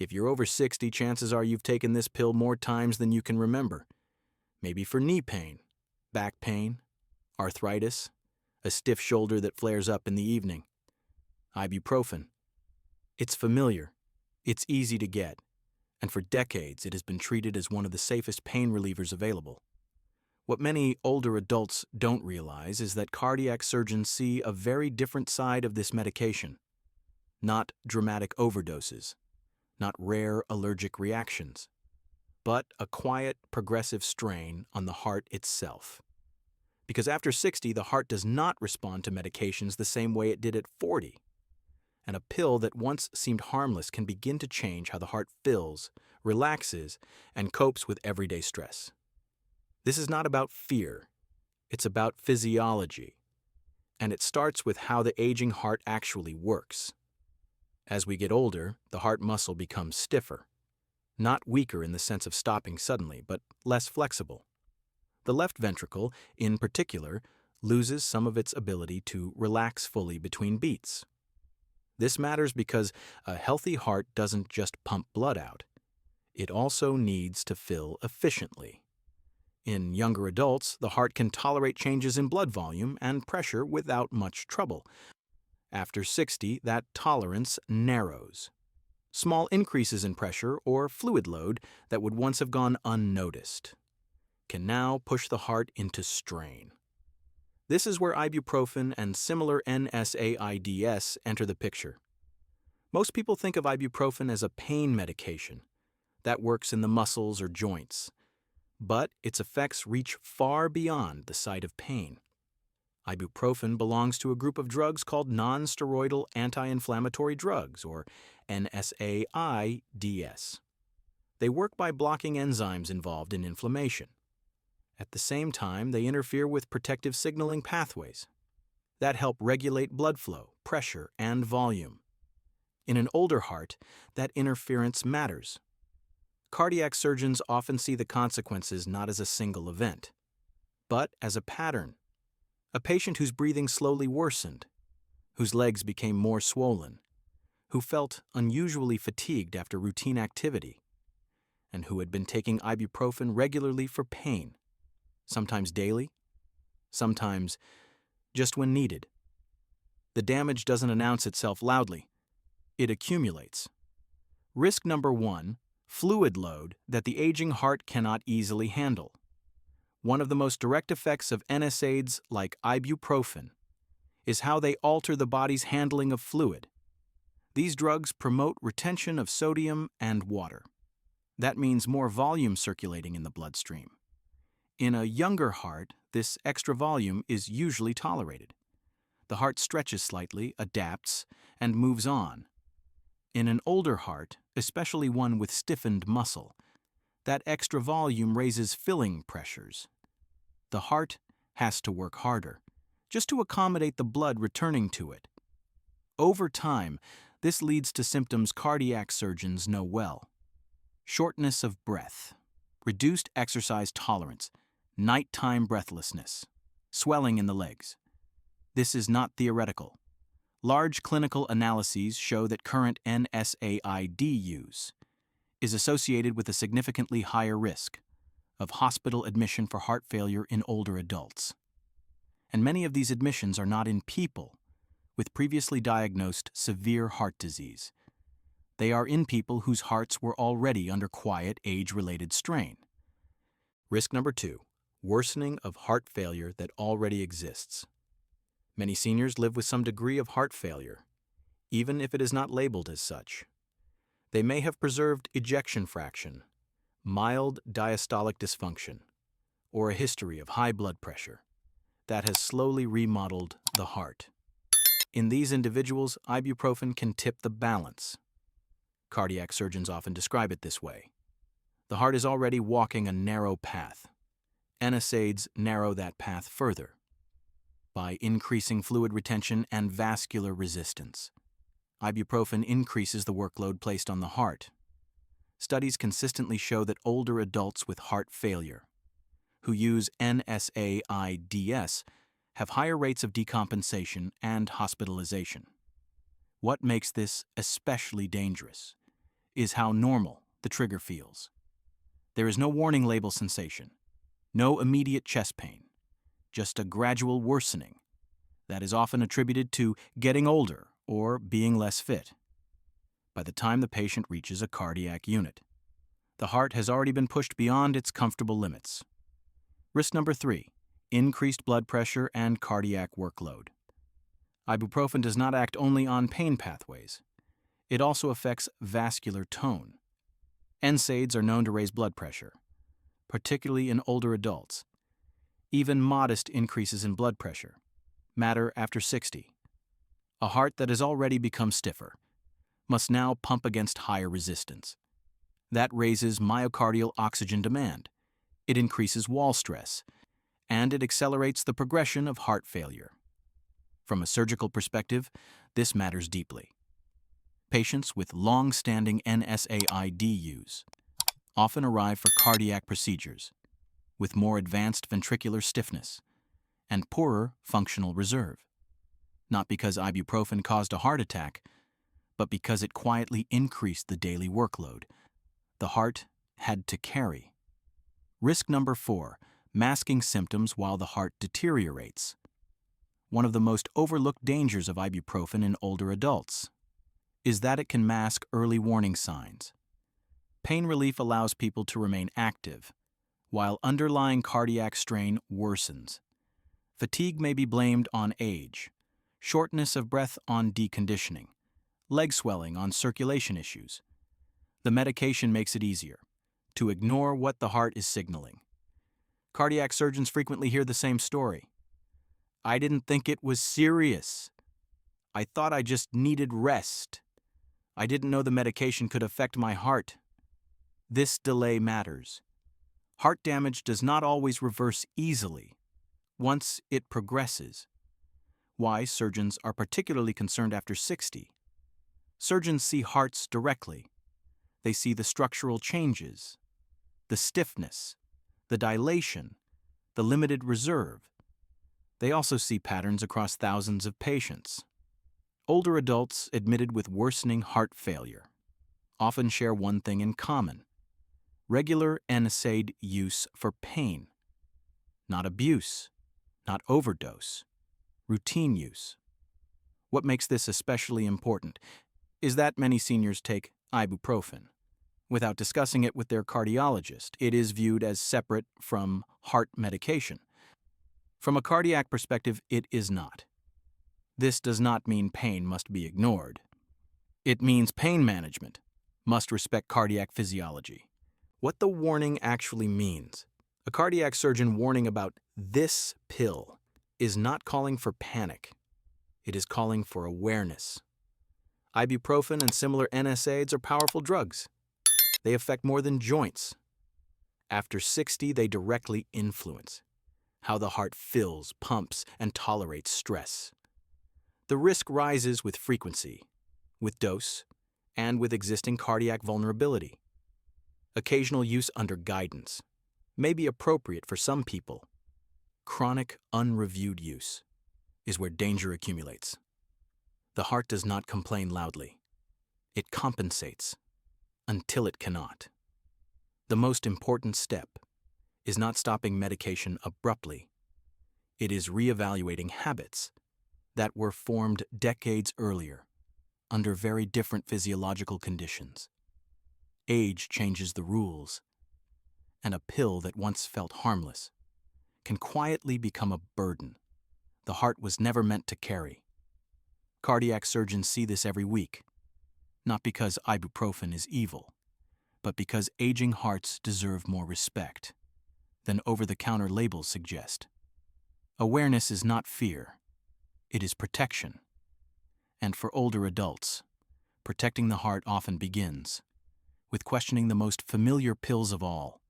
If you're over 60, chances are you've taken this pill more times than you can remember. Maybe for knee pain, back pain, arthritis, a stiff shoulder that flares up in the evening. Ibuprofen. It's familiar, it's easy to get, and for decades it has been treated as one of the safest pain relievers available. What many older adults don't realize is that cardiac surgeons see a very different side of this medication. Not dramatic overdoses, not rare allergic reactions, but a quiet, progressive strain on the heart itself. Because after 60, the heart does not respond to medications the same way it did at 40. And a pill that once seemed harmless can begin to change how the heart fills, relaxes, and copes with everyday stress. This is not about fear. It's about physiology. And it starts with how the aging heart actually works. As we get older, the heart muscle becomes stiffer. Not weaker in the sense of stopping suddenly, but less flexible. The left ventricle, in particular, loses some of its ability to relax fully between beats. This matters because a healthy heart doesn't just pump blood out. It also needs to fill efficiently. In younger adults, the heart can tolerate changes in blood volume and pressure without much trouble. After 60, that tolerance narrows. Small increases in pressure or fluid load that would once have gone unnoticed can now push the heart into strain. This is where ibuprofen and similar NSAIDs enter the picture. Most people think of ibuprofen as a pain medication that works in the muscles or joints, but its effects reach far beyond the site of pain. Ibuprofen belongs to a group of drugs called non-steroidal anti-inflammatory drugs, or NSAIDs. They work by blocking enzymes involved in inflammation. At the same time, they interfere with protective signaling pathways that help regulate blood flow, pressure, and volume. In an older heart, that interference matters. Cardiac surgeons often see the consequences not as a single event, but as a pattern. A patient whose breathing slowly worsened, whose legs became more swollen, who felt unusually fatigued after routine activity, and who had been taking ibuprofen regularly for pain, sometimes daily, sometimes just when needed. The damage doesn't announce itself loudly. It accumulates. Risk number 1, fluid load that the aging heart cannot easily handle. One of the most direct effects of NSAIDs like ibuprofen is how they alter the body's handling of fluid. These drugs promote retention of sodium and water. That means more volume circulating in the bloodstream. In a younger heart, this extra volume is usually tolerated. The heart stretches slightly, adapts, and moves on. In an older heart, especially one with stiffened muscle, that extra volume raises filling pressures. The heart has to work harder, just to accommodate the blood returning to it. Over time, this leads to symptoms cardiac surgeons know well. Shortness of breath, reduced exercise tolerance, nighttime breathlessness, swelling in the legs. This is not theoretical. Large clinical analyses show that current NSAID use is associated with a significantly higher risk of hospital admission for heart failure in older adults. And many of these admissions are not in people with previously diagnosed severe heart disease. They are in people whose hearts were already under quiet age-related strain. Risk number 2, worsening of heart failure that already exists. Many seniors live with some degree of heart failure, even if it is not labeled as such. They may have preserved ejection fraction, mild diastolic dysfunction, or a history of high blood pressure that has slowly remodeled the heart. In these individuals, ibuprofen can tip the balance. Cardiac surgeons often describe it this way. The heart is already walking a narrow path. NSAIDs narrow that path further by increasing fluid retention and vascular resistance. Ibuprofen increases the workload placed on the heart. Studies consistently show that older adults with heart failure who use NSAIDs have higher rates of decompensation and hospitalization. What makes this especially dangerous is how normal the trigger feels. There is no warning label sensation, no immediate chest pain, just a gradual worsening that is often attributed to getting older or being less fit. By the time the patient reaches a cardiac unit, the heart has already been pushed beyond its comfortable limits. Risk number 3, increased blood pressure and cardiac workload. Ibuprofen does not act only on pain pathways. It also affects vascular tone. NSAIDs are known to raise blood pressure, particularly in older adults. Even modest increases in blood pressure matter after 60. A heart that has already become stiffer must now pump against higher resistance. That raises myocardial oxygen demand. It increases wall stress, and it accelerates the progression of heart failure. From a surgical perspective, this matters deeply. Patients with long-standing NSAID use often arrive for cardiac procedures with more advanced ventricular stiffness and poorer functional reserve, not because ibuprofen caused a heart attack, but because it quietly increased the daily workload the heart had to carry. Risk number 4, masking symptoms while the heart deteriorates. One of the most overlooked dangers of ibuprofen in older adults is that it can mask early warning signs. Pain relief allows people to remain active, while underlying cardiac strain worsens. Fatigue may be blamed on age, shortness of breath on deconditioning, leg swelling on circulation issues. The medication makes it easier to ignore what the heart is signaling. Cardiac surgeons frequently hear the same story. "I didn't think it was serious. I thought I just needed rest. I didn't know the medication could affect my heart." This delay matters. Heart damage does not always reverse easily once it progresses. Why surgeons are particularly concerned after 60. Surgeons see hearts directly. They see the structural changes, the stiffness, the dilation, the limited reserve. They also see patterns across thousands of patients. Older adults admitted with worsening heart failure often share one thing in common: regular NSAID use for pain. Not abuse, not overdose, routine use. What makes this especially important is that many seniors take ibuprofen without discussing it with their cardiologist. It is viewed as separate from heart medication. From a cardiac perspective, it is not. This does not mean pain must be ignored. It means pain management must respect cardiac physiology. What the warning actually means: a cardiac surgeon warning about this pill is not calling for panic. It is calling for awareness. Ibuprofen and similar NSAIDs are powerful drugs. They affect more than joints. After 60, they directly influence how the heart fills, pumps, and tolerates stress. The risk rises with frequency, with dose, and with existing cardiac vulnerability. Occasional use under guidance may be appropriate for some people. Chronic, unreviewed use is where danger accumulates. The heart does not complain loudly. It compensates until it cannot. The most important step is not stopping medication abruptly. It is reevaluating habits that were formed decades earlier under very different physiological conditions. Age changes the rules, and a pill that once felt harmless can quietly become a burden the heart was never meant to carry. Cardiac surgeons see this every week, not because ibuprofen is evil, but because aging hearts deserve more respect than over-the-counter labels suggest. Awareness is not fear, it is protection. And for older adults, protecting the heart often begins with questioning the most familiar pills of all: